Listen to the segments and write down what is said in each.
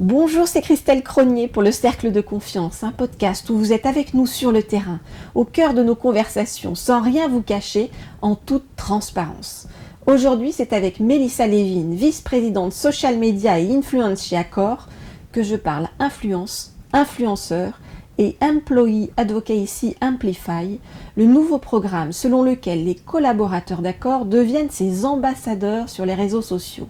Bonjour, c'est Christelle Cronier pour le Cercle de Confiance, un podcast où vous êtes avec nous sur le terrain, au cœur de nos conversations, sans rien vous cacher, en toute transparence. Aujourd'hui, c'est avec Mélissa Lévin, vice-présidente social media et influence chez Accor, que je parle influence, influenceur et Employee Advocacy Amplify, le nouveau programme selon lequel les collaborateurs d'Accor deviennent ses ambassadeurs sur les réseaux sociaux.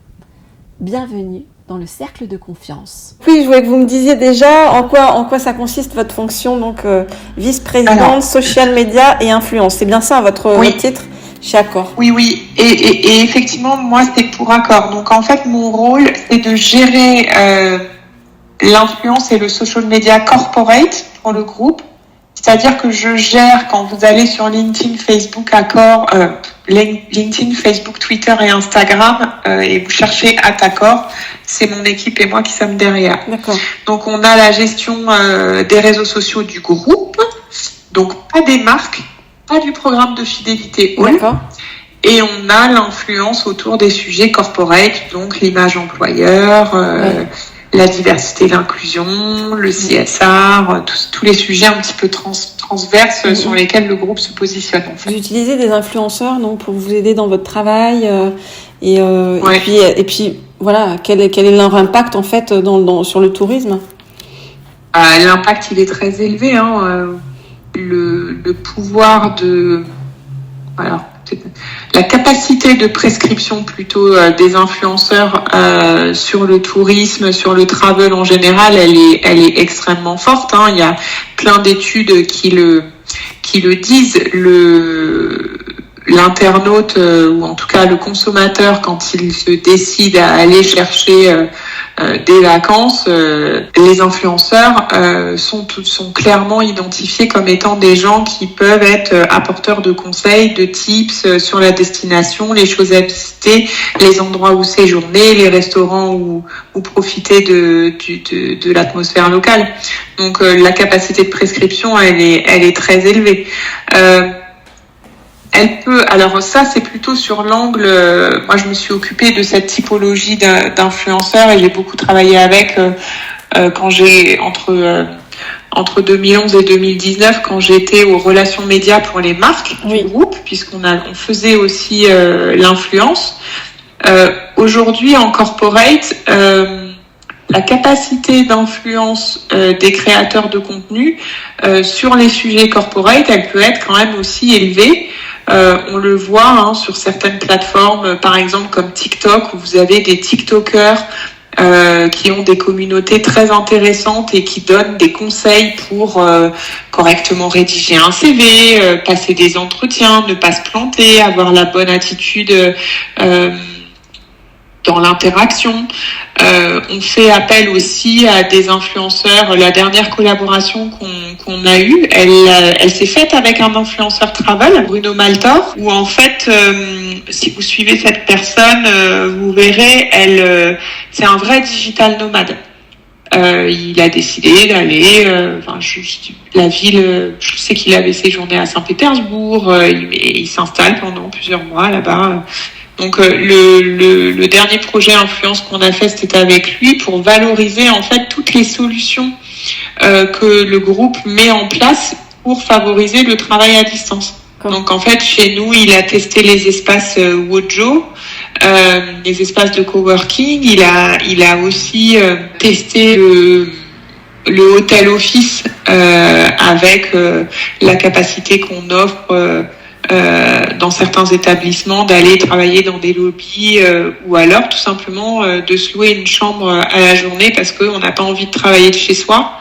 Bienvenue dans le cercle de confiance. Oui, je voulais que vous me disiez déjà en quoi ça consiste votre fonction, donc vice-présidente social media et influence. C'est bien ça votre titre chez Accor? Oui. Et effectivement, moi, c'est pour Accor. Donc, en fait, mon rôle, c'est de gérer l'influence et le social media corporate pour le groupe. C'est-à-dire que je gère, quand vous allez sur LinkedIn, Facebook, Accor, LinkedIn, Facebook, Twitter et Instagram, et vous cherchez @Accor, c'est mon équipe et moi qui sommes derrière. D'accord. Donc, on a la gestion des réseaux sociaux du groupe, donc pas des marques, pas du programme de fidélité. D'accord. Et on a l'influence autour des sujets corporate, donc l'image employeur, la diversité, l'inclusion, le CSR, tous les sujets un petit peu transverses sur lesquels le groupe se positionne. En fait. Vous utilisez des influenceurs donc pour vous aider dans votre travail et puis voilà, quel est leur impact en fait sur le tourisme? L'impact il est très élevé. Le pouvoir la capacité de prescription plutôt des influenceurs sur le tourisme, sur le travel en général, elle est extrêmement forte. Il y a plein d'études qui le disent. L'internaute ou en tout cas le consommateur, quand il se décide à aller chercher des vacances, les influenceurs sont clairement identifiés comme étant des gens qui peuvent être apporteurs de conseils, de tips sur la destination, les choses à visiter, les endroits où séjourner, les restaurants où profiter de l'atmosphère locale. Donc la capacité de prescription, elle est très élevée. Alors ça c'est plutôt sur l'angle, moi je me suis occupée de cette typologie d'influenceurs et j'ai beaucoup travaillé avec quand j'ai entre 2011 et 2019 quand j'étais aux relations médias pour les marques du groupe, puisqu'on faisait aussi l'influence. Aujourd'hui en corporate, la capacité d'influence des créateurs de contenu sur les sujets corporate, elle peut être quand même aussi élevée. On le voit sur certaines plateformes, par exemple comme TikTok, où vous avez des TikTokers qui ont des communautés très intéressantes et qui donnent des conseils pour correctement rédiger un CV, passer des entretiens, ne pas se planter, avoir la bonne attitude dans l'interaction. On fait appel aussi à des influenceurs. La dernière collaboration qu'on a eue, elle s'est faite avec un influenceur travel, Bruno Maltor, où en fait, si vous suivez cette personne, vous verrez, c'est un vrai digital nomade. Il a décidé d'aller, la ville, je sais qu'il avait séjourné à Saint-Pétersbourg, il s'installe pendant plusieurs mois là-bas. Donc le dernier projet influence qu'on a fait, c'était avec lui pour valoriser en fait toutes les solutions que le groupe met en place pour favoriser le travail à distance. Donc en fait chez nous, il a testé les espaces Wojo, les espaces de coworking. Il a aussi testé le hôtel office avec la capacité qu'on offre dans certains établissements d'aller travailler dans des lobbies ou alors tout simplement de se louer une chambre à la journée parce qu'on n'a pas envie de travailler de chez soi.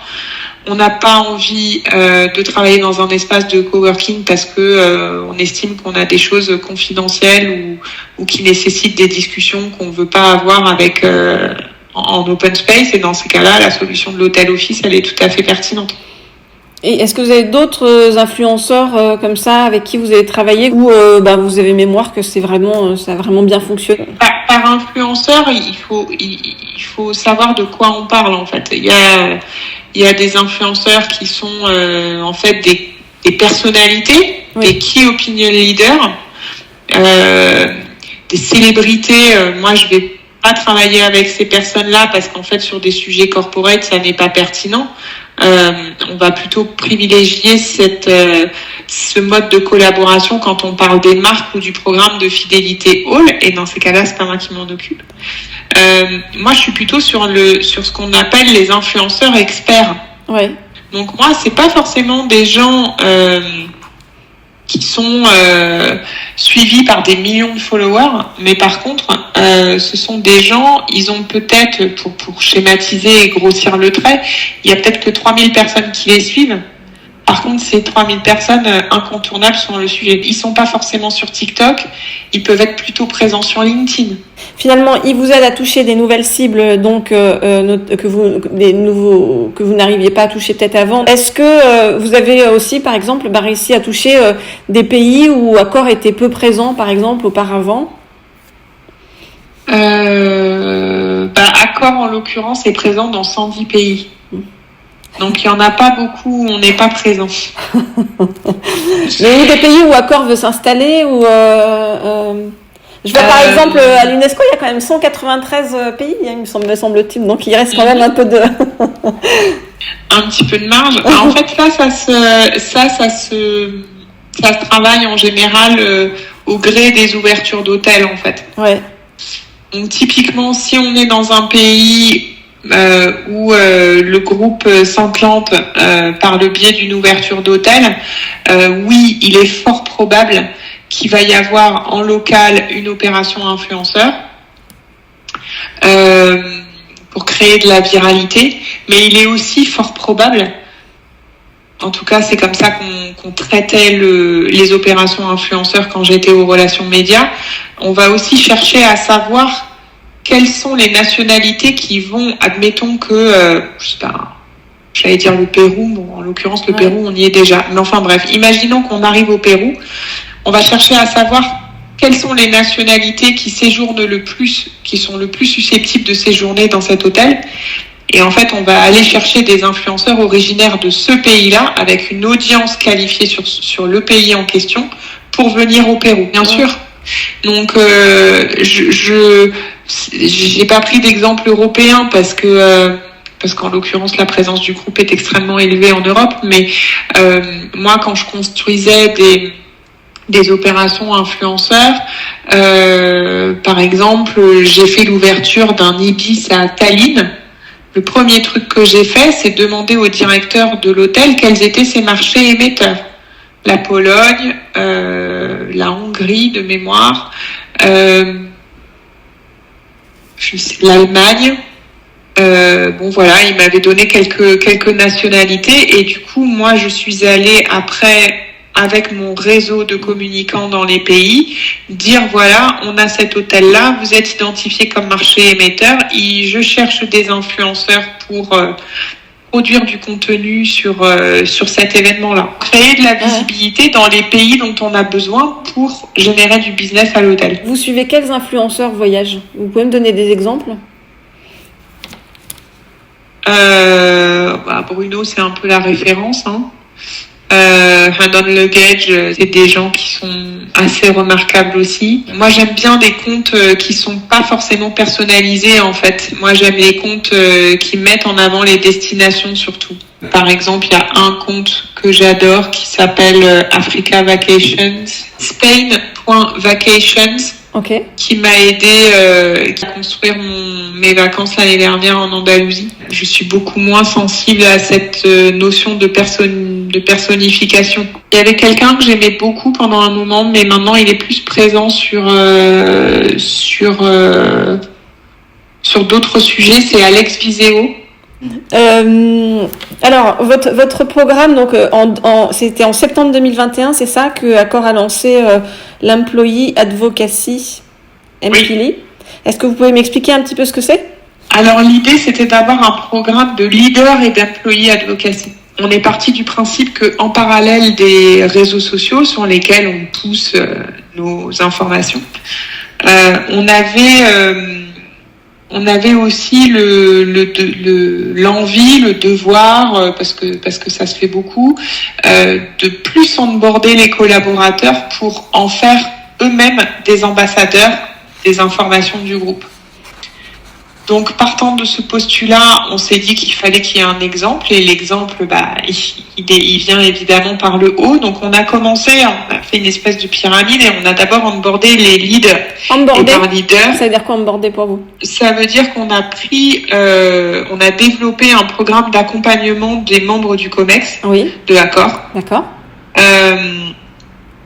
On n'a pas envie de travailler dans un espace de coworking parce que on estime qu'on a des choses confidentielles ou qui nécessitent des discussions qu'on ne veut pas avoir avec en open space. Et dans ces cas-là, la solution de l'hôtel office, elle est tout à fait pertinente. Et est-ce que vous avez d'autres influenceurs comme ça avec qui vous avez travaillé ou vous avez mémoire que ça a vraiment bien fonctionné? Par influenceur, il faut savoir de quoi on parle en fait. Il y a des influenceurs qui sont en fait des personnalités, des key opinion leaders, des célébrités. Moi, je vais pas travailler avec ces personnes-là parce qu'en fait, sur des sujets corporate, ça n'est pas pertinent. On va plutôt privilégier ce mode de collaboration quand on parle des marques ou du programme de fidélité All. Et dans ces cas-là, c'est pas moi qui m'en occupe. Moi, je suis plutôt sur ce qu'on appelle les influenceurs experts. Ouais. Donc moi, c'est pas forcément des gens qui sont suivis par des millions de followers, mais par contre, ce sont des gens, ils ont peut-être, pour schématiser et grossir le trait, il y a peut-être que 3000 personnes qui les suivent. Par contre, ces 3000 personnes incontournables sur le sujet. Ils sont pas forcément sur TikTok, ils peuvent être plutôt présents sur LinkedIn. Finalement, ils vous aident à toucher des nouvelles cibles, donc que vous n'arriviez pas à toucher peut-être avant. Est-ce que vous avez aussi, par exemple, réussi à toucher des pays où Accor était peu présent, par exemple, auparavant? Accor, en l'occurrence, est présent dans 110 pays. Donc, il n'y en a pas beaucoup où on n'est pas présent. Mais des pays où Accor veut s'installer ou je vois par exemple à l'UNESCO, il y a quand même 193 pays, me semble-t-il. Donc, il reste quand même un peu de... un petit peu de marge. En fait, ça se travaille en général au gré des ouvertures d'hôtels, en fait. Ouais. Donc, typiquement, si on est dans un pays où le groupe s'implante par le biais d'une ouverture d'hôtel, oui, il est fort probable qu'il va y avoir en local une opération influenceur pour créer de la viralité, mais il est aussi fort probable, en tout cas c'est comme ça qu'on traitait les opérations influenceurs quand j'étais aux relations médias, on va aussi chercher à savoir quelles sont les nationalités qui vont, admettons que, j'allais dire le Pérou, bon, en l'occurrence le Pérou on y est déjà, mais enfin bref, imaginons qu'on arrive au Pérou, on va chercher à savoir quelles sont les nationalités qui séjournent le plus, qui sont le plus susceptibles de séjourner dans cet hôtel. Et en fait, on va aller chercher des influenceurs originaires de ce pays-là, avec une audience qualifiée sur le pays en question, pour venir au Pérou, bien sûr. Donc, j'ai pas pris d'exemple européen parce qu'en l'occurrence, la présence du groupe est extrêmement élevée en Europe. Mais moi, quand je construisais des opérations influenceurs. Par exemple, j'ai fait l'ouverture d'un Ibis à Tallinn. Le premier truc que j'ai fait, c'est demander au directeur de l'hôtel quels étaient ses marchés émetteurs. La Pologne, la Hongrie de mémoire, l'Allemagne. Bon voilà, il m'avait donné quelques nationalités et du coup, moi, je suis allée après avec mon réseau de communicants dans les pays, dire voilà, on a cet hôtel-là, vous êtes identifié comme marché émetteur, et je cherche des influenceurs pour produire du contenu sur cet événement-là. Créer de la visibilité dans les pays dont on a besoin pour générer du business à l'hôtel. Vous suivez quels influenceurs voyage? Vous pouvez me donner des exemples? Bruno, c'est un peu la référence, hein. Hand on Luggage, c'est des gens qui sont assez remarquables aussi. Moi, j'aime bien des comptes qui sont pas forcément personnalisés, en fait. Moi, j'aime les comptes qui mettent en avant les destinations, surtout. Par exemple, il y a un compte que j'adore qui s'appelle Africa Vacations, Spain.vacations, qui m'a aidé à construire mes vacances l'année dernière en Andalousie. Je suis beaucoup moins sensible à cette notion de personnification. Il y avait quelqu'un que j'aimais beaucoup pendant un moment, mais maintenant il est plus présent sur d'autres sujets. C'est Alex Viseo. Alors, votre programme, donc, c'était en septembre 2021, c'est ça, que Accor a lancé l'Employee Advocacy MPLI. Oui. Est-ce que vous pouvez m'expliquer un petit peu ce que c'est? Alors, l'idée, c'était d'avoir un programme de leader et d'employee advocacy. On est parti du principe qu'en parallèle des réseaux sociaux sur lesquels on pousse nos informations, on avait aussi l'envie, le devoir, parce que ça se fait beaucoup, de plus onboarder les collaborateurs pour en faire eux-mêmes des ambassadeurs des informations du groupe. Donc, partant de ce postulat, on s'est dit qu'il fallait qu'il y ait un exemple. Et l'exemple, il vient évidemment par le haut. Donc, on a fait une espèce de pyramide et on a d'abord onboardé les leads. Onboardé, et par leader. Ça veut dire quoi, onboardé pour vous? Ça veut dire qu'on a on a développé un programme d'accompagnement des membres du COMEX. Oui. De Accor. D'accord.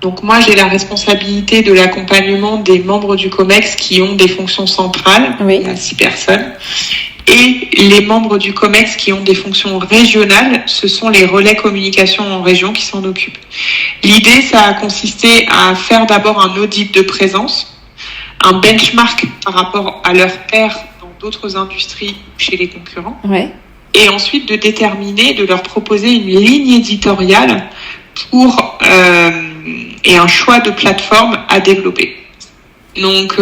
Donc moi, j'ai la responsabilité de l'accompagnement des membres du COMEX qui ont des fonctions centrales, oui. Il y a 6 personnes, et les membres du COMEX qui ont des fonctions régionales, ce sont les relais communication en région qui s'en occupent. L'idée, ça a consisté à faire d'abord un audit de présence, un benchmark par rapport à leurs pairs dans d'autres industries chez les concurrents, ouais. Et ensuite de déterminer, de leur proposer une ligne éditoriale et un choix de plateforme à développer. Donc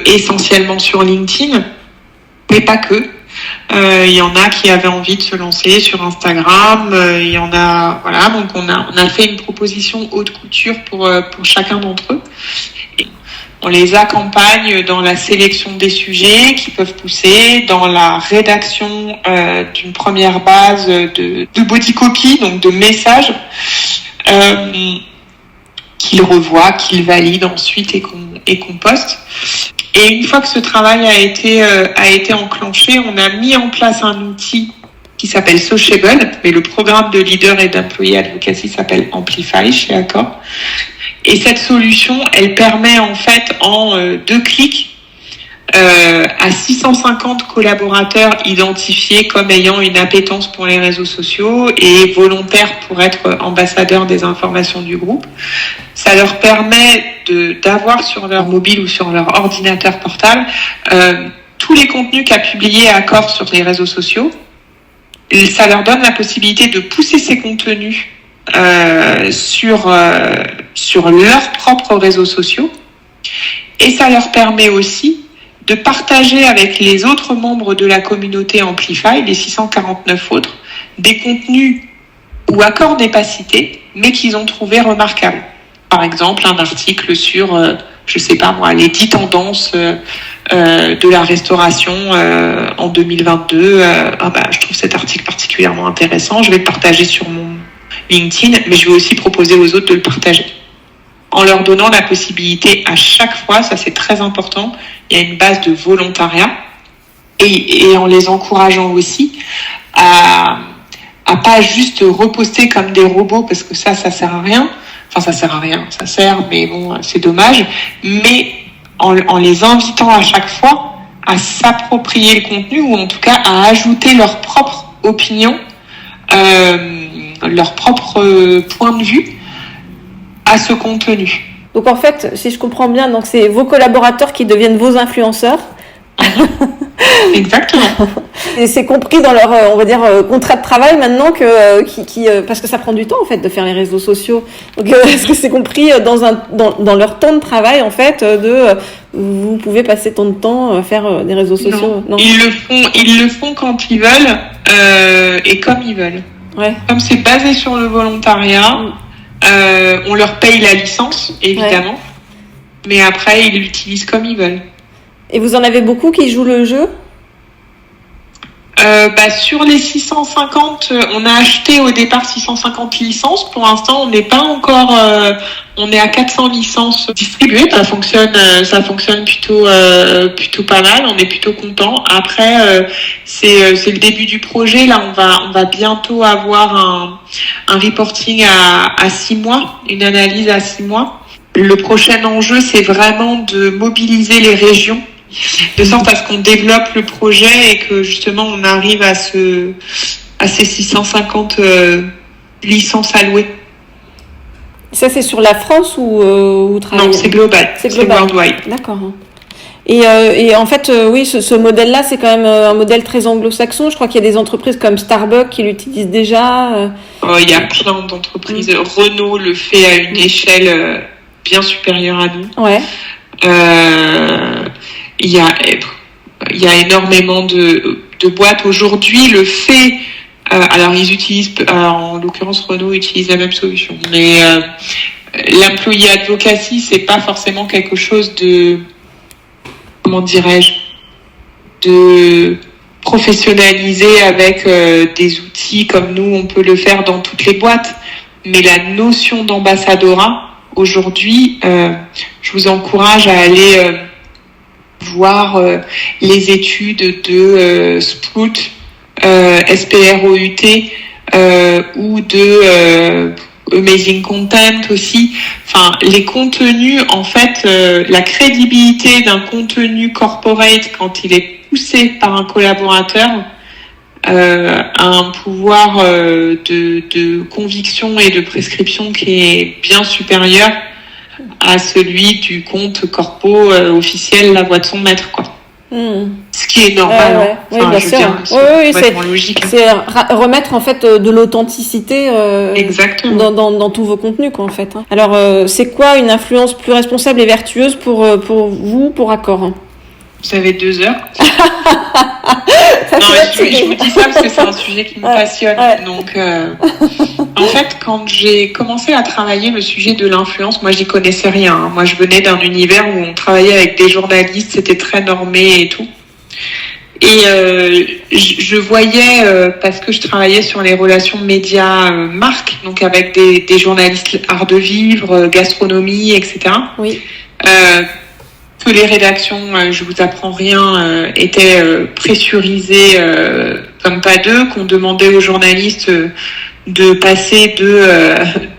essentiellement sur LinkedIn, mais pas que. Il y en a qui avaient envie de se lancer sur Instagram. Il y en a, voilà. Donc on a fait une proposition haute couture pour chacun d'entre eux. Et on les accompagne dans la sélection des sujets qui peuvent pousser, dans la rédaction d'une première base de body copy, donc de messages qu'ils revoient, qu'ils valident ensuite et qu'on poste. Et une fois que ce travail a été enclenché, on a mis en place un outil qui s'appelle Sociable, mais le programme de leader et d'employé advocacy s'appelle Amplify chez Accor. Et cette solution, elle permet en fait en 2 clics à 650 collaborateurs identifiés comme ayant une appétence pour les réseaux sociaux et volontaires pour être ambassadeurs des informations du groupe. Ça leur permet d'avoir sur leur mobile ou sur leur ordinateur portable tous les contenus qu'a publié Accor sur les réseaux sociaux. Et ça leur donne la possibilité de pousser ces contenus sur leurs propres réseaux sociaux. Et ça leur permet aussi de partager avec les autres membres de la communauté Amplify, les 649 autres, des contenus où Accor n'est pas cité, mais qu'ils ont trouvé remarquables. Par exemple, un article sur, les 10 tendances de la restauration en 2022. Je trouve cet article particulièrement intéressant. Je vais le partager sur mon LinkedIn, mais je vais aussi proposer aux autres de le partager. En leur donnant la possibilité à chaque fois, ça c'est très important, il y a une base de volontariat et en les encourageant aussi à pas juste reposter comme des robots parce que ça sert à rien. Enfin, ça sert à rien, ça sert, mais bon, c'est dommage. Mais en les invitant à chaque fois à s'approprier le contenu ou en tout cas à ajouter leur propre opinion, leur propre point de vue à ce contenu. Donc en fait, si je comprends bien, donc c'est vos collaborateurs qui deviennent vos influenceurs. Exactement. Et c'est compris dans leur, on va dire, contrat de travail maintenant parce que ça prend du temps en fait de faire les réseaux sociaux. Donc est-ce que c'est compris dans leur temps de travail en fait vous pouvez passer tant de temps à faire des réseaux sociaux? Non. Ils le font quand ils veulent et comme ils veulent. Ouais. Comme c'est basé sur le volontariat. On leur paye la licence, évidemment, mais après, ils l'utilisent comme ils veulent. Et vous en avez beaucoup qui jouent le jeu ? Sur les 650, on a acheté au départ 650 licences. Pour l'instant, on n'est pas encore... on est à 400 licences distribuées. Ça fonctionne plutôt pas mal. On est plutôt content. Après, c'est le début du projet. Là, on va bientôt avoir un reporting à 6 mois, une analyse à 6 mois. Le prochain enjeu, c'est vraiment de mobiliser les régions de sorte à ce qu'on développe le projet et que justement on arrive à ces 650 licences allouées. Ça c'est sur la France ou vous travaillez ? Non, c'est global. C'est worldwide. D'accord. Et en fait, oui, ce modèle-là, c'est quand même un modèle très anglo-saxon. Je crois qu'il y a des entreprises comme Starbucks qui l'utilisent déjà. Il y a plein d'entreprises. Renault le fait à une échelle bien supérieure à nous. Ouais. Il y a énormément de boîtes aujourd'hui. Le fait, alors ils utilisent, en l'occurrence Renault utilise la même solution, mais l'employee advocacy c'est pas forcément quelque chose comment dirais-je, de professionnaliser avec des outils comme nous, on peut le faire dans toutes les boîtes. Mais la notion d'ambassadorat, aujourd'hui, je vous encourage à aller voir les études de Sprout, SPROUT, ou de Amazing Content aussi. Enfin, les contenus, en fait, la crédibilité d'un contenu corporate quand il est poussé par un collaborateur a un pouvoir de conviction et de prescription qui est bien supérieur à celui du compte corpo officiel, la voix de son maître, quoi. Ce qui est normal. Ouais. Enfin, Oui, bien sûr. Dire, c'est logique. C'est remettre en fait de l'authenticité Exactement. dans tous vos contenus, quoi, en fait. Alors, c'est quoi une influence plus responsable et vertueuse pour vous, pour Accor? Vous avez 2 heures. Ça, non, mais je vous dis ça parce que c'est un sujet qui me passionne. Ouais. Donc, en fait, quand j'ai commencé à travailler le sujet de l'influence, moi, j'y connaissais rien. Hein. Moi, je venais d'un univers où on travaillait avec des journalistes, c'était très normé et tout. Et je voyais, parce que je travaillais sur les relations médias-marques, donc avec des journalistes art de vivre, gastronomie, etc. Oui. Que les rédactions, je vous apprends rien, étaient pressurisées comme pas deux, qu'on demandait aux journalistes de passer de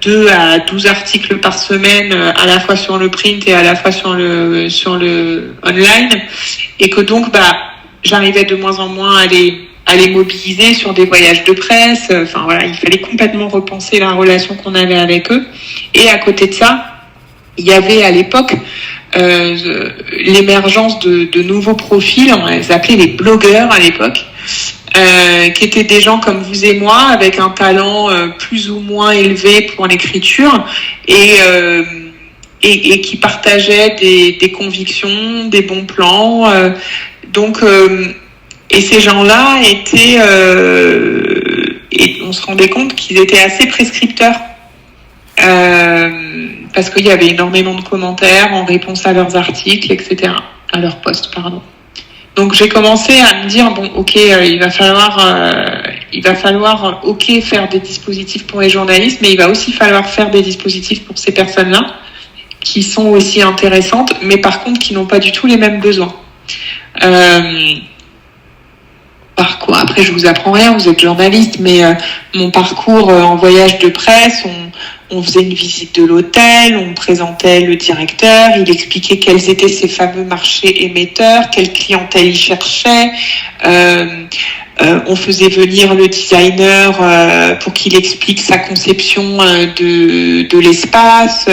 2 à 12 articles par semaine, à la fois sur le print et à la fois sur le online, et que donc j'arrivais de moins en moins à les mobiliser sur des voyages de presse. Enfin voilà, il fallait complètement repenser la relation qu'on avait avec eux. Et à côté de ça, il y avait à l'époque l'émergence de nouveaux profils, on les appelait les blogueurs à l'époque, qui étaient des gens comme vous et moi, avec un talent plus ou moins élevé pour l'écriture, et qui partageaient des convictions, des bons plans. Et ces gens-là étaient, et on se rendait compte qu'ils étaient assez prescripteurs. Parce qu'il y avait énormément de commentaires en réponse à leurs articles, etc., à leurs posts, pardon. Donc j'ai commencé à me dire bon, ok, il va falloir, ok, faire des dispositifs pour les journalistes, mais il va aussi falloir faire des dispositifs pour ces personnes-là, qui sont aussi intéressantes, mais par contre qui n'ont pas du tout les mêmes besoins. Parcours. Après, je vous apprends rien, vous êtes journaliste, mais mon parcours en voyage de presse, on faisait une visite de l'hôtel, on présentait le directeur, il expliquait quels étaient ses fameux marchés émetteurs, quelle clientèle il cherchait. On faisait venir le designer pour qu'il explique sa conception de l'espace,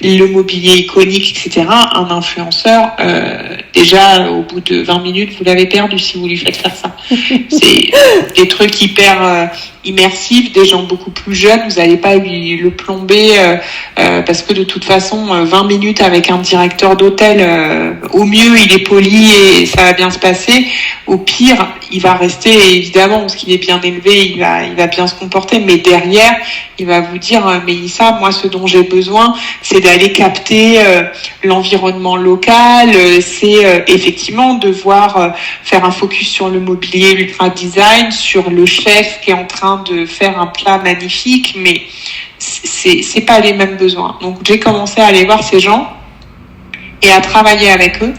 le mobilier iconique, etc. Un influenceur, déjà au bout de 20 minutes, vous l'avez perdu si vous lui faites faire ça. C'est des trucs hyper immersifs, des gens beaucoup plus jeunes, vous n'allez pas lui le plomber parce que de toute façon, 20 minutes avec un directeur d'hôtel, au mieux il est poli et ça va bien se passer, au pire il va rester, évidemment, parce qu'il est bien élevé, il va bien se comporter, mais derrière il va vous dire Mélissa, moi ce dont j'ai besoin c'est d'aller capter l'environnement local, c'est effectivement devoir faire un focus sur le mobilier ultra design, sur le chef qui est en train de faire un plat magnifique, mais c'est pas les mêmes besoins. Donc j'ai commencé à aller voir ces gens et à travailler avec eux,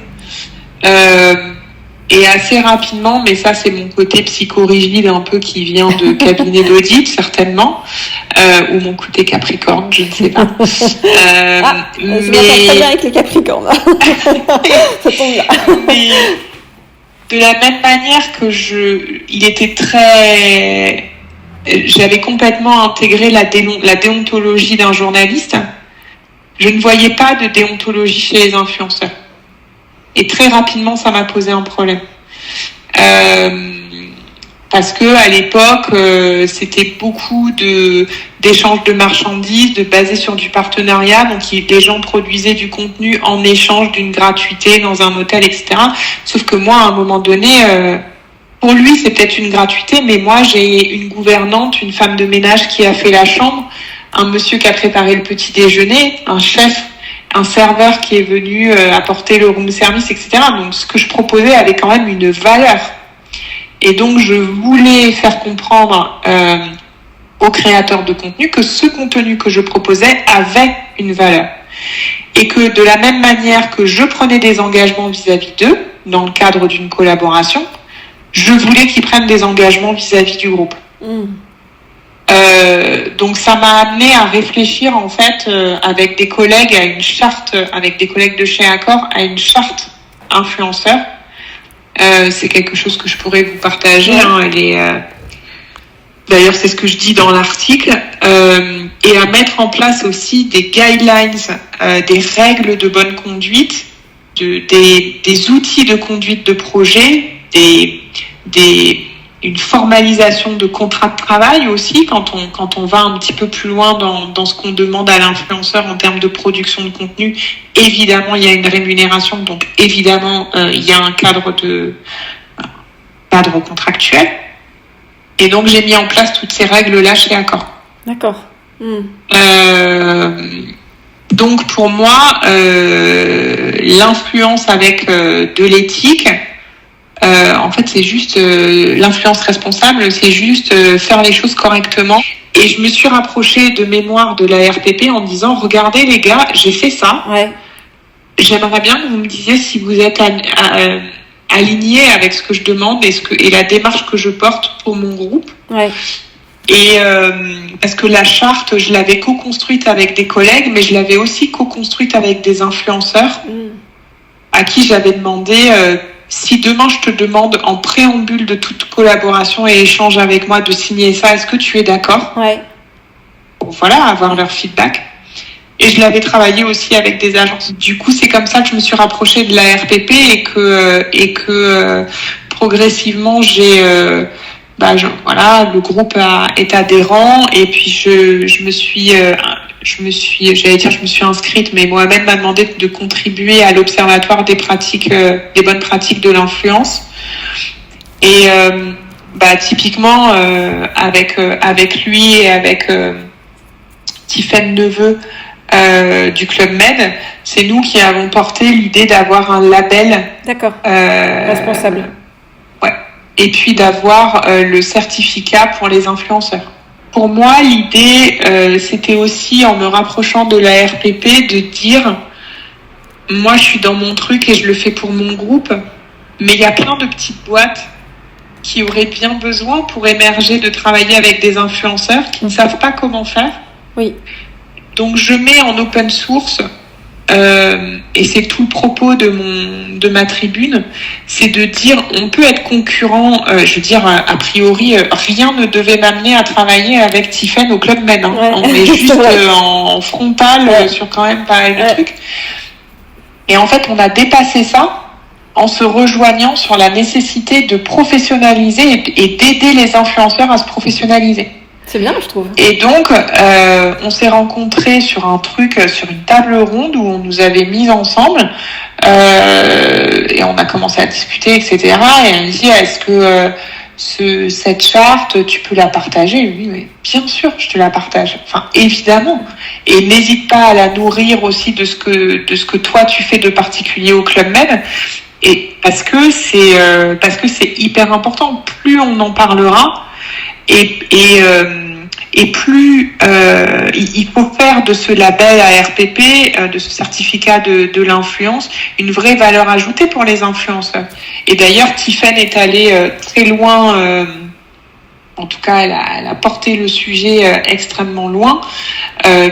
et assez rapidement, mais ça c'est mon côté psychorigide un peu qui vient de cabinet d'audit certainement, ou mon côté capricorne, je ne sais pas. Je m'entends très bien avec les capricornes. Ça tombe là. Mais de la même manière que il était très... J'avais complètement intégré la déontologie d'un journaliste. Je ne voyais pas de déontologie chez les influenceurs. Et très rapidement, ça m'a posé un problème. Parce que à l'époque, c'était beaucoup d'échanges de marchandises, basés sur du partenariat. Donc, les gens produisaient du contenu en échange d'une gratuité dans un hôtel, etc. Sauf que moi, à un moment donné... pour lui, c'est peut-être une gratuité, mais moi, j'ai une gouvernante, une femme de ménage qui a fait la chambre, un monsieur qui a préparé le petit déjeuner, un chef un serveur qui est venu apporter le room service, etc. Donc ce que je proposais avait quand même une valeur. Et donc je voulais faire comprendre aux créateurs de contenu que ce contenu que je proposais avait une valeur. Et que de la même manière que je prenais des engagements vis-à-vis d'eux, dans le cadre d'une collaboration, je voulais qu'ils prennent des engagements vis-à-vis du groupe. Donc ça m'a amené à réfléchir en fait avec des collègues à une charte, avec des collègues de chez Accor à une charte influenceur. C'est quelque chose que je pourrais vous partager. Elle est, d'ailleurs c'est ce que je dis dans l'article. Et à mettre en place aussi des guidelines, des règles de bonne conduite, des outils de conduite de projet, une formalisation de contrat de travail aussi quand on va un petit peu plus loin dans ce qu'on demande à l'influenceur en termes de production de contenu. Évidemment, il y a une rémunération, donc évidemment, il y a un cadre contractuel. Et donc, j'ai mis en place toutes ces règles-là chez Accor. D'accord. Donc, pour moi, l'influence avec de l'éthique, en fait, c'est juste l'influence responsable, c'est juste faire les choses correctement. Et je me suis rapprochée de mémoire de la RPP en disant, regardez les gars, j'ai fait ça. Ouais. J'aimerais bien que vous me disiez si vous êtes alignés avec ce que je demande et la démarche que je porte pour mon groupe. Ouais. Et parce que la charte, je l'avais co-construite avec des collègues, mais je l'avais aussi co-construite avec des influenceurs à qui j'avais demandé si demain je te demande en préambule de toute collaboration et échange avec moi de signer ça, est-ce que tu es d'accord ? Ouais. Bon, voilà, avoir leur feedback. Et je l'avais travaillé aussi avec des agences. Du coup, c'est comme ça que je me suis rapprochée de la RPP et que progressivement le groupe est adhérent et puis je me suis inscrite, mais Mohamed m'a demandé de contribuer à l'observatoire des bonnes pratiques de l'influence. Et typiquement avec lui et avec Tiffaine Neveu du Club Med, c'est nous qui avons porté l'idée d'avoir un label. D'accord. Responsable. Ouais. Et puis d'avoir le certificat pour les influenceurs. Pour moi, l'idée, c'était aussi, en me rapprochant de la RPP, de dire, moi, je suis dans mon truc et je le fais pour mon groupe, mais il y a plein de petites boîtes qui auraient bien besoin, pour émerger, de travailler avec des influenceurs qui ne savent pas comment faire. Oui. Donc, je mets en open source, et c'est tout le propos de ma tribune, c'est de dire, on peut être concurrent, a priori, rien ne devait m'amener à travailler avec Tiffaine au Club Med. Ouais. On est juste en frontal sur quand même pas mal de trucs. Et en fait, on a dépassé ça en se rejoignant sur la nécessité de professionnaliser et d'aider les influenceurs à se professionnaliser. C'est bien, je trouve. Et donc, on s'est rencontrés sur une table ronde où on nous avait mis ensemble et on a commencé à discuter, etc. Et elle me dit, est-ce que cette charte, tu peux la partager ? Oui, mais bien sûr, je te la partage. Enfin, évidemment. Et n'hésite pas à la nourrir aussi de ce que toi tu fais de particulier au Club Med. Et parce que c'est hyper important. Plus on en parlera, et plus il faut faire de ce label ARPP, de ce certificat de l'influence, une vraie valeur ajoutée pour les influenceurs. Et d'ailleurs, Tiffaine est allée très loin, en tout cas elle a porté le sujet extrêmement loin,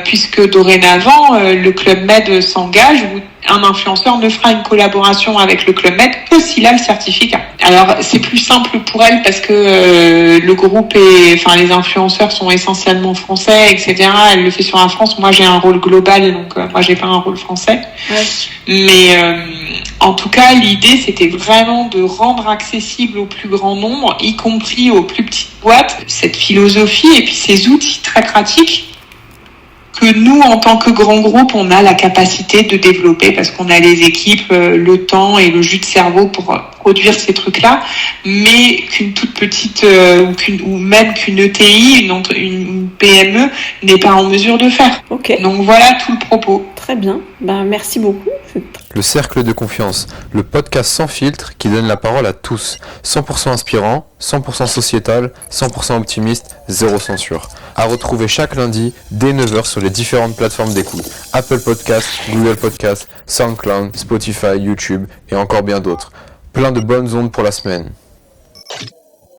puisque dorénavant le Club Med s'engage, où un influenceur ne fera une collaboration avec le Club Med que s'il a le certificat. Alors c'est plus simple pour elle parce que le groupe les influenceurs sont essentiellement français, etc. Elle le fait sur la France. Moi j'ai un rôle global, donc moi j'ai pas un rôle français. Ouais. Mais en tout cas l'idée c'était vraiment de rendre accessible au plus grand nombre, y compris aux plus petites boîtes, cette philosophie et puis ces outils très pratiques que nous, en tant que grand groupe, on a la capacité de développer parce qu'on a les équipes, le temps et le jus de cerveau pour produire ces trucs-là, mais qu'une toute petite ou même qu'une ETI, une PME n'est pas en mesure de faire. Okay. Donc voilà tout le propos. Très bien. Merci beaucoup. Le Cercle de Confiance, le podcast sans filtre qui donne la parole à tous. 100% inspirant, 100% sociétal, 100% optimiste, zéro censure. À retrouver chaque lundi dès 9h sur les différentes plateformes d'écoute. Apple Podcast, Google Podcast, SoundCloud, Spotify, YouTube et encore bien d'autres. Plein de bonnes ondes pour la semaine.